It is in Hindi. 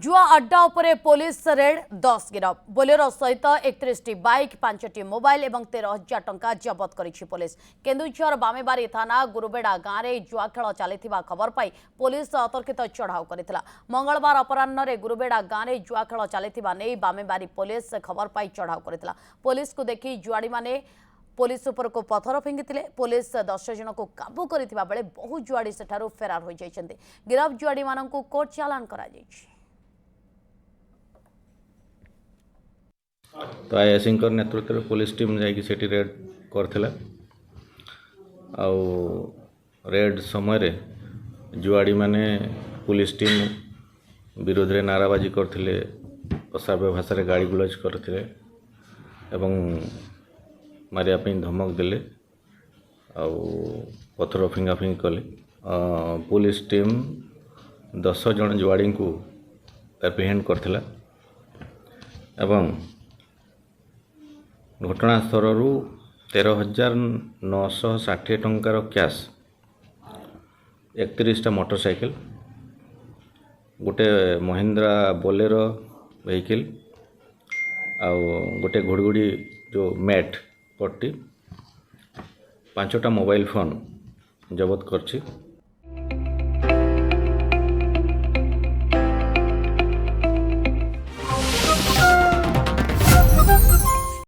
जुआ अड्डा उपरे पुलिस रेड 10 गिरफ बोलेरो सहित 31 बाइक 5टी मोबाइल और 13,000 टंका जबत करिछि पुलिस। केन्दुझर बामेबारी थाना गुरुबेड़ा गाँव में जुआ खेल चली खबर पाई पुलिस अतर्कित चढ़ाऊ करथिला। मंगलवार अपराह्न रे गुरुबेड़ा गाँव में जुआ खेल चली बामेबारी पुलिस खबर पाई चढ़ाऊ करथिला। पुलिस को देखी जुआड़ी माने पुलिस उपर को पथर फिंगिथिले। पुलिस 10 जन को काबू करथिबा बेले बहु जुआड़ी सेठारु फेरार हो जाइछन्ते। गिरफ जुआड़ी माननकु कोर्ट चालान करा जाइछि। तो आईएससी नेतृत्व में पुलिस टीम जाकि सेठी रेड करथिला। आउ रेड समय जुआड़ी माने पुलिस टीम विरोध में नाराबाजी करथिले, असाभ्य भाषा रे गाड़ी गुलज करथिले एवं मारिया पे धमक देले आउ पथर फिंगा फिंग कले। पुलिस टीम 10 जन जुआड़ी को एप्रिहेंड करथिला एवं घटनास्थल 13,960 टंकार कैश, 31टा मोटरसाइकिल, गोटे महिंद्रा बोलेरो व्हीकल आउ गोटे घुड़गुड़ी जो मैट पट्टी, 5टा मोबाइल फोन जबत करछि।